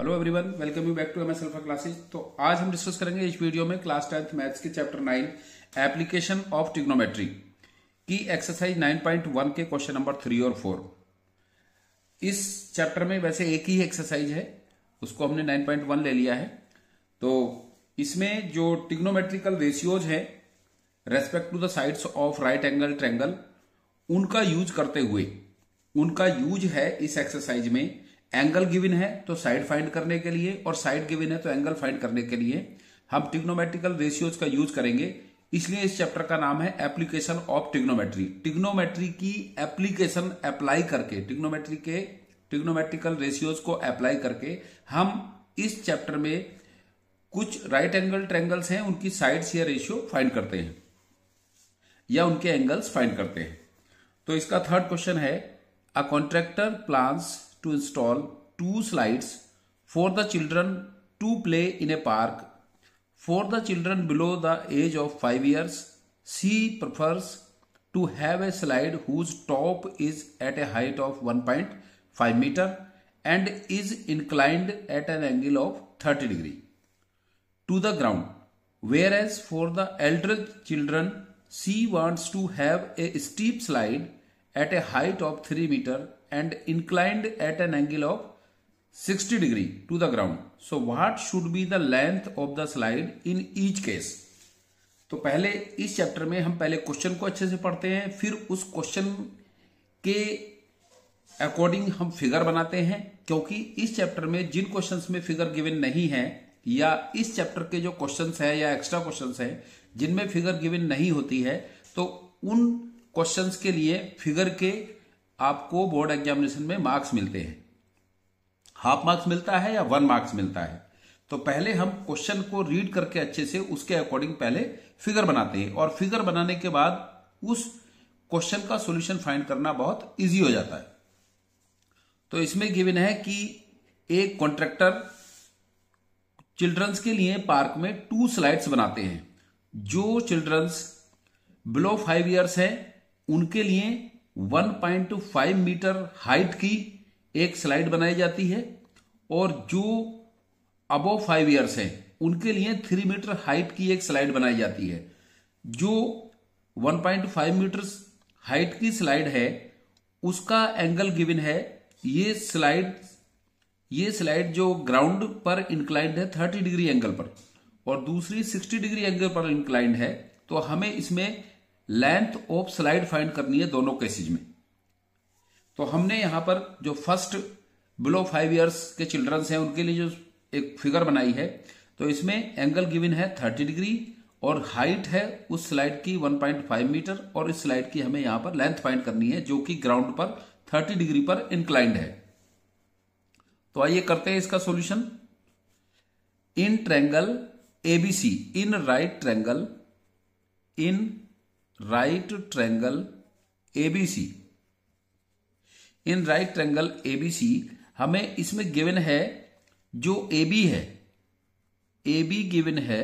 Hello everyone, welcome you back to MS Alpha Classes. तो आज हम डिस्कस करेंगे इस वीडियो में क्लास 10th मैथ्स के चैप्टर 9 एप्लीकेशन ऑफ ट्रिग्नोमेट्री की एक्सरसाइज 9.1 के क्वेश्चन नंबर 3 और 4। इस चैप्टर में वैसे एक ही एक्सरसाइज है, उसको हमने 9.1 ले लिया है। तो इसमें जो ट्रिग्नोमेट्रिकल रेशियोज है respect to the sides of right angle triangle, उनका यूज करते हुए, उनका यूज है इस एक्सरसाइज में। एंगल गिवन है तो साइड फाइंड करने के लिए, और साइड गिवन है तो एंगल फाइंड करने के लिए हम ट्रिग्नोमेट्रिकल रेशियोज का यूज करेंगे। इसलिए इस चैप्टर का नाम है एप्लीकेशन ऑफ ट्रिग्नोमेट्री। ट्रिग्नोमेट्री की एप्लीकेशन अप्लाई करके, ट्रिग्नोमेट्रिकल रेशियोज को अप्लाई करके हम इस चैप्टर में कुछ राइट एंगल ट्रायंगल्स हैं, उनकी साइड्स या रेशियो फाइंड करते हैं या उनके एंगल्स फाइंड करते हैं। तो इसका थर्ड क्वेश्चन है, a contractor plans to install 2 slides for the children to play in a park. For the children below the age of 5 years, she prefers to have a slide whose top is at a height of 1.5 meter and is inclined at an angle of 30 degree to the ground. Whereas for the elder children, she wants to have a steep slide at a height of 3 meter and inclined at an angle of 60 degree to the ground. So what should be the length of the slide in each case? तो पहले इस chapter में हम पहले question को अच्छे से पढ़ते हैं, फिर उस क्वेश्चन के अकॉर्डिंग हम फिगर बनाते हैं। क्योंकि इस चैप्टर में जिन क्वेश्चंस में फिगर गिवन नहीं है, या इस चैप्टर के जो क्वेश्चंस है या एक्स्ट्रा क्वेश्चंस है जिनमें फिगर गिवन नहीं होती है, तो उन क्वेश्चंस के लिए फिगर के आपको बोर्ड एग्जामिनेशन में मार्क्स मिलते हैं। हाफ मार्क्स मिलता है या 1 मार्क्स मिलता है। तो पहले हम क्वेश्चन को रीड करके अच्छे से उसके अकॉर्डिंग पहले फिगर बनाते हैं, और फिगर बनाने के बाद उस क्वेश्चन का सॉल्यूशन फाइंड करना बहुत इजी हो जाता है। तो इसमें गिवन है कि एक कॉन्ट्रैक्टर चिल्ड्रंस के लिए पार्क में 2 स्लाइड्स बनाते हैं। जो चिल्ड्रंस बिलो 5 ईयर्स है उनके लिए 1.5 मीटर हाइट की एक स्लाइड बनाई जाती है, और जो अबव 5 ईयर्स है उनके लिए 3 मीटर हाइट की एक स्लाइड बनाई जाती है। जो 1.5 मीटर हाइट की स्लाइड है उसका एंगल गिवन है, ये स्लाइड जो ग्राउंड पर इंक्लाइंड है 30 डिग्री एंगल पर, और दूसरी 60 डिग्री एंगल पर इंक्लाइंड है। तो हमें इसमें लेंथ ऑफ स्लाइड फाइंड करनी है दोनों केसेज में। तो हमने यहां पर जो फर्स्ट बिलो 5 ईयर्स के चिल्ड्रंस हैं उनके लिए जो एक फिगर बनाई है, तो इसमें एंगल गिवन है 30 डिग्री और हाइट है उस स्लाइड की 1.5 मीटर, और इस स्लाइड की हमें यहां पर लेंथ फाइंड करनी है जो कि ग्राउंड पर 30 डिग्री पर इंक्लाइंड है। तो आइए करते हैं इसका solution. In triangle ABC, in right triangle ABC, हमें इसमें गिवन है जो AB है, AB गिवन है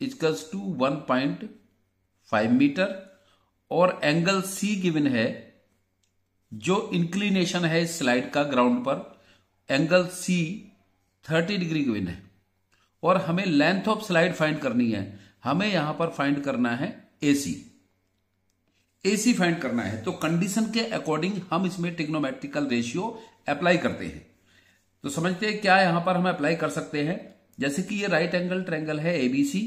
इक्वल्स टू 1.5 मीटर, और एंगल C गिवन है जो इंक्लिनेशन है इस स्लाइड का ग्राउंड पर, एंगल C 30 डिग्री गिवन है। और हमें लेंथ ऑफ स्लाइड फाइंड करनी है, हमें यहां पर फाइंड करना है AC फाइंड करना है। तो कंडीशन के अकॉर्डिंग हम इसमें ट्रिग्नोमेट्रिकल रेशियो अप्लाई करते हैं। तो समझते हैं क्या यहां पर हम अप्लाई कर सकते हैं। जैसे कि ये राइट एंगल ट्रायंगल है ABC,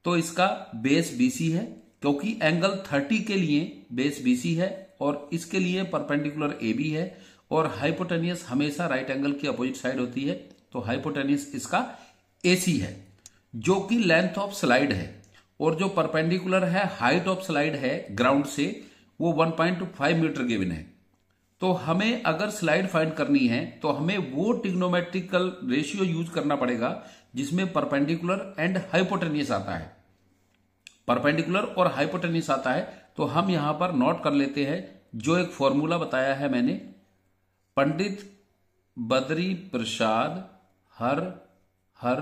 तो इसका बेस BC है, क्योंकि एंगल 30 के लिए बेस BC है और इसके लिए परपेंडिकुलर AB है, और हाइपोटेनियस हमेशा राइट एंगल की अपोजिट साइड होती है, तो हाइपोटेनियस इसका AC है जो कि लेंथ ऑफ स्लाइड है, और जो परपेंडिकुलर है हाइट ऑफ स्लाइड है ग्राउंड से, वो 1.5 मीटर गिवन है। तो हमें अगर स्लाइड फाइंड करनी है तो हमें वो ट्रिग्नोमेट्रिकल रेशियो यूज करना पड़ेगा जिसमें परपेंडिकुलर एंड हाइपोटेनियस आता है, परपेंडिकुलर और हाइपोटेनियस आता है। तो हम यहां पर नोट कर लेते हैं जो एक फॉर्मूला बताया है मैंने, पंडित बद्री प्रसाद हर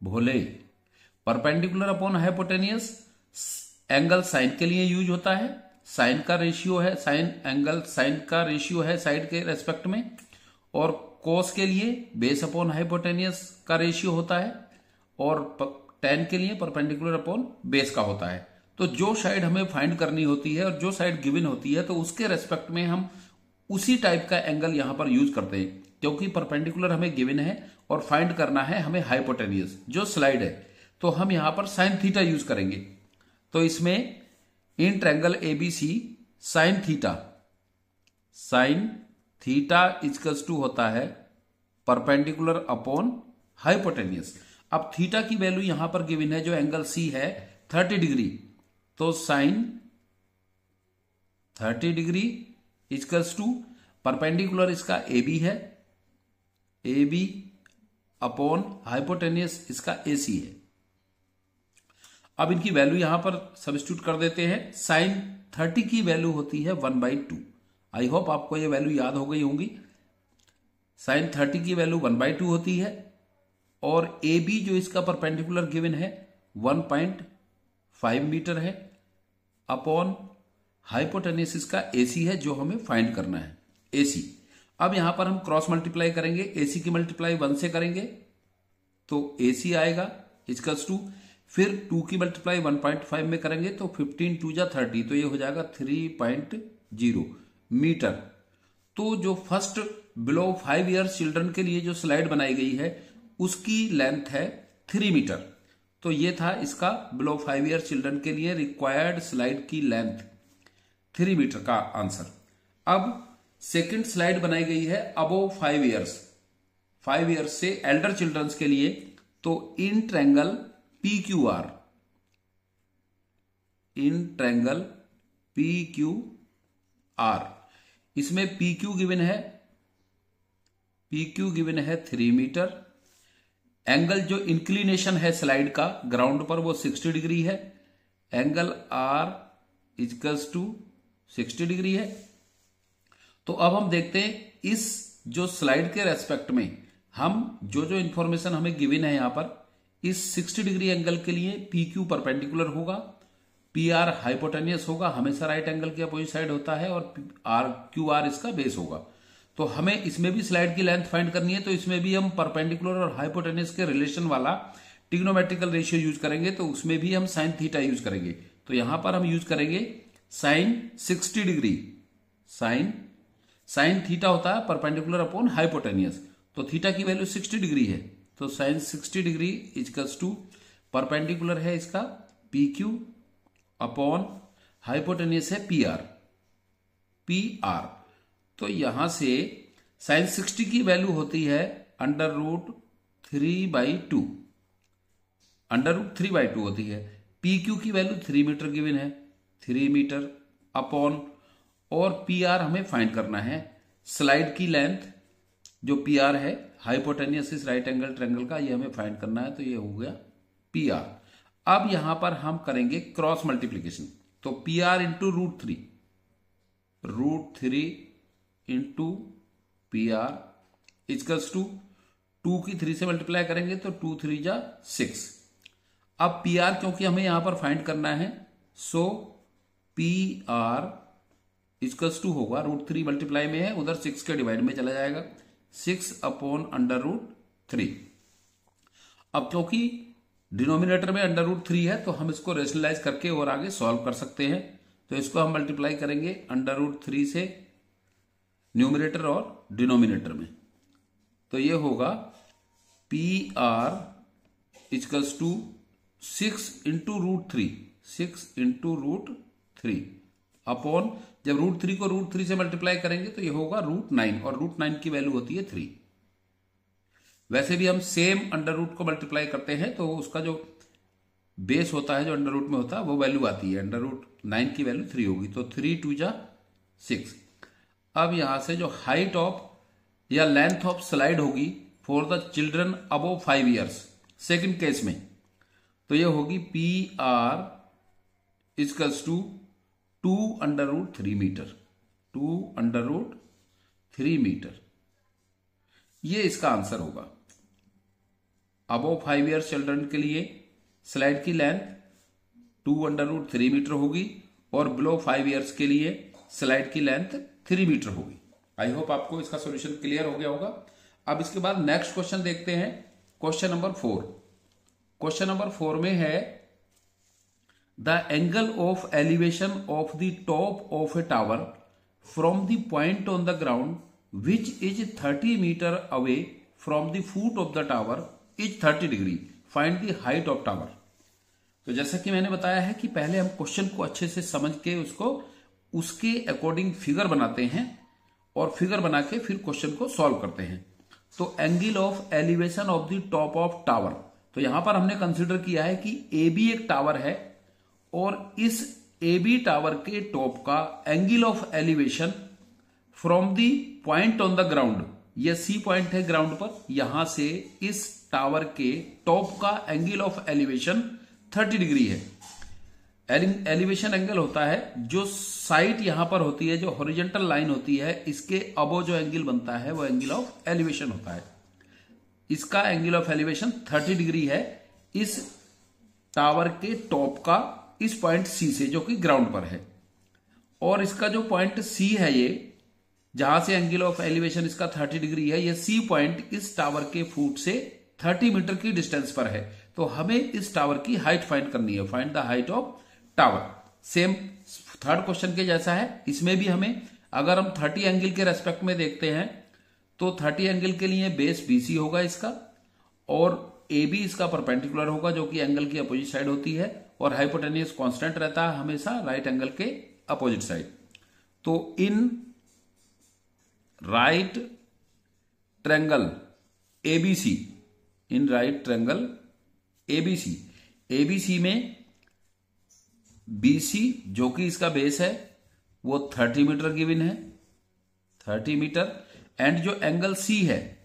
भोले, perpendicular upon hypotenuse angle sine के लिए यूज होता है, साइन का रेशियो है, साइन का रेशियो है साइड के रेस्पेक्ट में, और कोस के लिए बेस अपॉन हाइपोटेनियस का रेशियो होता है और टेन के लिए परपेंडिकुलर अपॉन बेस का होता है। तो जो साइड हमें फाइंड करनी होती है और जो साइड गिवन होती है तो उसके रेस्पेक्ट में हम उसी टाइप का एंगल यहां पर यूज करते हैं, क्योंकि परपेंडिकुलर हमें गिवन है और फाइंड करना है हमें हाइपोटेनियस जो स्लाइड है, तो हम यहां पर साइन थीटा यूज करेंगे। तो इसमें in triangle ABC sine theta equals to होता है परपेंडिकुलर अपॉन हाइपोटेनियस। अब थीटा की वैल्यू यहां पर गिवन है, जो एंगल सी है 30 डिग्री, तो sine 30 degree equals to perpendicular इसका ए बी है, ए बी अपॉन हाइपोटेनियस इसका ए सी है। अब इनकी वैल्यू यहां पर सब्स्टिट्यूट कर देते हैं। साइन 30 की वैल्यू होती है 1/2। आई होप आपको ये वैल्यू याद हो गई होंगी। साइन 30 की वैल्यू 1/2 होती है और ए बी जो इसका परपेंडिकुलर गिवन है 1.5 मीटर है अपॉन हाइपोटेनियस इसका एसी है जो हमें फाइंड करना है, एसी। अब यहां पर हम क्रॉस मल्टीप्लाई करेंगे, एसी की मल्टीप्लाई 1 से करेंगे तो एसी आएगा इक्वल्स टू, फिर 2 की मल्टीप्लाई 1.5 में करेंगे तो 15 2 जा 30, तो ये हो जाएगा 3.0 मीटर। तो जो फर्स्ट बिलो 5 ईयर्स चिल्ड्रन के लिए जो स्लाइड बनाई गई है उसकी लेंथ है 3 मीटर। तो ये था इसका बिलो 5 ईयर्स चिल्ड्रन के लिए रिक्वायर्ड स्लाइड की लेंथ 3 मीटर का आंसर। अब सेकंड स्लाइड बनाई गई है अबोव 5 ईयर्स से एल्डर चिल्ड्रंस के लिए, तो in triangle PQR, in triangle PQR, इसमें PQ गिवन है 3 मीटर। एंगल जो इंक्लिनेशन है स्लाइड का ग्राउंड पर वो 60 डिग्री है, angle R equals to 60 degree है। तो अब हम देखते हैं इस जो स्लाइड के रेस्पेक्ट में हम जो जो इंफॉर्मेशन हमें गिवन है यहां पर, इस 60 डिग्री एंगल के लिए PQ परपेंडिकुलर होगा, PR हाइपोटेनियस होगा, हमेशा राइट एंगल के अपोजिट साइड होता है, और QR इसका बेस होगा। तो हमें इसमें भी स्लाइड की लेंथ फाइंड करनी है, तो इसमें भी हम परपेंडिकुलर और हाइपोटेनियस के रिलेशन वाला ट्रिग्नोमेट्रिकल रेशियो यूज करेंगे, तो उसमें भी हम साइन थीटा यूज करेंगे। तो यहां पर हम यूज करेंगे साइन 60 डिग्री। साइन थीटा होता है परपेंडिकुलर अपॉन हाइपोटेनियस, तो थीटा की वैल्यू 60 डिग्री है, तो sine 60 degree equals to perpendicular है इसका PQ अपॉन हाइपोटेनियस है PR। तो यहां से साइन 60 की वैल्यू होती है √3/2, √3/2 होती है। PQ की वैल्यू 3 मीटर गिवन है, 3 मीटर अपॉन, और PR हमें फाइंड करना है स्लाइड की लेंथ, जो PR है हाइपोटेनियस इस राइट एंगल ट्रायंगल का, ये हमें फाइंड करना है, तो ये हो गया PR। अब यहां पर हम करेंगे क्रॉस मल्टीप्लीकेशन, तो PR into √3 into PR equals to 2 की 3 से मल्टीप्लाई करेंगे तो 2 3 जा 6। अब PR क्योंकि हमें यहां पर फाइंड करना है, सो PR इक्वल्स टू होगा √3 मल्टीप्लाई में है, उधर 6 के डिवाइड में चला जाएगा, 6 अपॉन √3। अब क्योंकि डिनोमिनेटर में √3 है तो हम इसको रेशनलाइज करके और आगे सॉल्व कर सकते हैं, तो इसको हम मल्टीप्लाई करेंगे √3 से न्यूमरेटर और डिनोमिनेटर में, तो ये होगा PR equals to 6 into √3, 6 into √3 upon, जब √3 को √3 से मल्टीप्लाई करेंगे तो ये होगा √9, और √9 की वैल्यू होती है 3। वैसे भी हम सेम अंडर रूट को मल्टीप्लाई करते हैं तो उसका जो बेस होता है, जो अंडर रूट में होता है, वो वैल्यू आती है, √9 की वैल्यू 3 होगी, तो 3 2 जा 6। अब यहां से जो हाइट ऑफ या लेंथ ऑफ स्लाइड होगी for the children above 5 years, second case में, तो ये होगी PR equals to 2 √3 metre, 2 √3 metre. ये इसका आंसर होगा। अबोव 5 ईयर्स चिल्ड्रन के लिए स्लाइड की लेंथ 2 √3 मीटर होगी, और बिलो 5 ईयर्स के लिए स्लाइड की लेंथ 3 मीटर होगी। आई होप आपको इसका सॉल्यूशन क्लियर हो गया होगा। अब इसके बाद नेक्स्ट क्वेश्चन देखते हैं, क्वेश्चन नंबर 4। क्वेश्चन नंबर 4 में है the angle of elevation of the top of a tower from the point on the ground which is 30 metre away from the foot of the tower is 30 degree, find the height of tower. तो जैसा कि मैंने बताया है कि पहले हम question को अच्छे से समझ के उसके अकॉर्डिंग फिगर बनाते हैं और फिगर बना के फिर क्वेश्चन को सॉल्व करते हैं। तो angle of elevation of the top of tower, तो यहां पर हमने कंसिडर किया है कि ए बी एक टावर है और इस ए बी टावर के टॉप का angle of elevation from the point on the ground, ये सी पॉइंट है ग्राउंड पर, यहां से इस टावर के टॉप का एंगल ऑफ एलिवेशन 30 डिग्री है। एलिवेशन एंगल होता है जो साइट यहां पर होती है, जो हॉरिजॉन्टल लाइन होती है, इसके अबो जो एंगल बनता है वो एंगल ऑफ एलिवेशन होता है। इसका एंगल ऑफ एलिवेशन 30 डिग्री है इस टावर के टॉप का, इस पॉइंट सी से जो कि ग्राउंड पर है। और इसका जो पॉइंट सी है, ये जहां से एंगल ऑफ एलिवेशन इसका 30 डिग्री है, ये सी पॉइंट इस टावर के फुट से 30 मीटर की डिस्टेंस पर है। तो हमें इस टावर की हाइट फाइंड करनी है, find the height of tower. Same third question के जैसा है, इसमें भी हमें, अगर हम 30 एंगल के रेस्पेक्ट में देखते हैं तो 30 एंगल के लिए बेस BC होगा इसका, और AB इसका परपेंडिकुलर होगा जो कि एंगल की अपोजिट साइड होती है, और हाइपोटेन्यूस कांस्टेंट रहता है हमेशा राइट एंगल के अपोजिट साइड। तो in right triangle ABC, in right triangle ABC में BC जो कि इसका बेस है वो 30 मीटर गिवन है, 30 मीटर। एंड जो एंगल C है,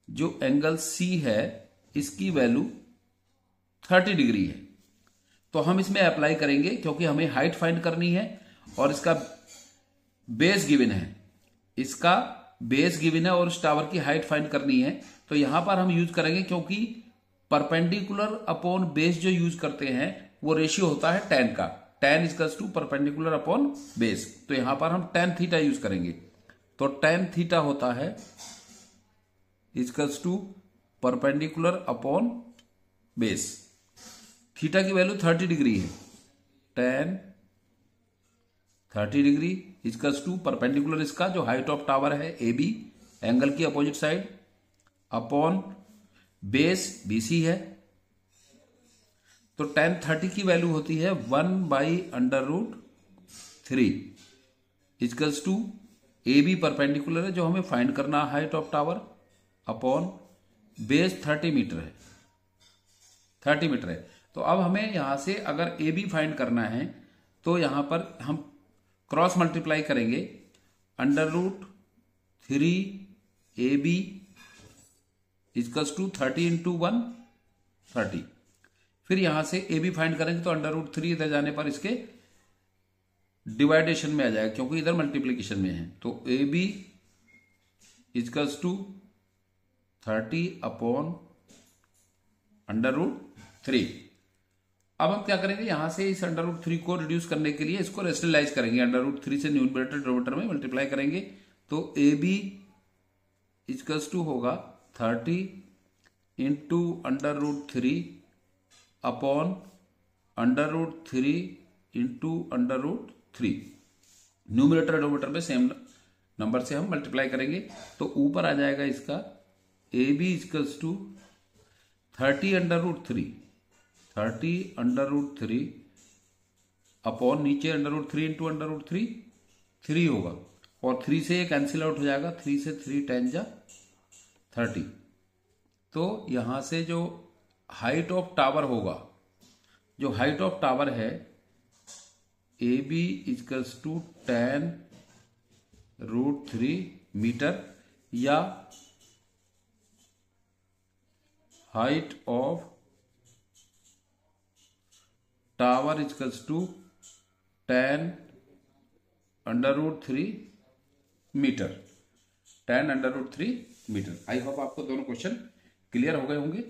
जो एंगल C है इसकी वैल्यू 30 डिग्री है। तो हम इसमें अप्लाई करेंगे क्योंकि हमें हाइट फाइंड करनी है और इसका बेस गिवन है, इसका बेस गिवन है और इस टावर की हाइट फाइंड करनी है। तो यहां पर हम यूज करेंगे, क्योंकि परपेंडिकुलर अपॉन बेस जो यूज करते हैं वो रेशियो होता है tan का, tan equals to perpendicular upon base. तो यहां पर हम tan थीटा यूज करेंगे। तो tan थीटा होता है equals to perpendicular upon base. Theta की वैल्यू 30 डिग्री है, tan 30 degree equals to perpendicular इसका जो हाइट ऑफ टावर है AB, एंगल की opposite side, upon base BC है। तो tan 30 की वैल्यू होती है 1/√3 इजकल्स टू AB परपेंडिकुलर है जो हमें फाइंड करना है height of tower, upon base 30 metre है, 30 मीटर है। तो अब हमें यहां से अगर AB फाइंड करना है तो यहां पर हम क्रॉस मल्टीप्लाई करेंगे, √3 AB इजकल्स टू 30 इंटू 1 30। फिर यहां से AB फाइंड करेंगे तो √3 इधर जाने पर इसके डिवाइडेशन में आ जाएगा क्योंकि इधर मल्टीप्लीकेशन में है। तो AB इजकल्स टू 30 अपॉन √3। अब हम क्या करेंगे, यहां से इस √3 को रिड्यूस करने के लिए इसको रेशनलाइज करेंगे, √3 से न्यूमरेटर डिनोमिनेटर में मल्टीप्लाई करेंगे। तो AB इजकल्स टू होगा 30 into √3 upon √3 into √3। Numerator denominator में सेम नंबर से हम मल्टीप्लाई करेंगे। तो ऊपर आ जाएगा इसका AB इजकल्स टू 30 √3 अपॉन नीचे √3 इंटू √3 3 होगा, और 3 से ये कैंसिल आउट हो जाएगा, 3 से 3 10 जा 30। तो यहां से जो हाइट ऑफ टावर होगा, जो हाइट ऑफ टावर है AB equals to tan √3 metre, या height of tower equals to tan √3 metre, tan √3 metre. I hope आपको दोनों क्वेश्चन क्लियर हो गए होंगे।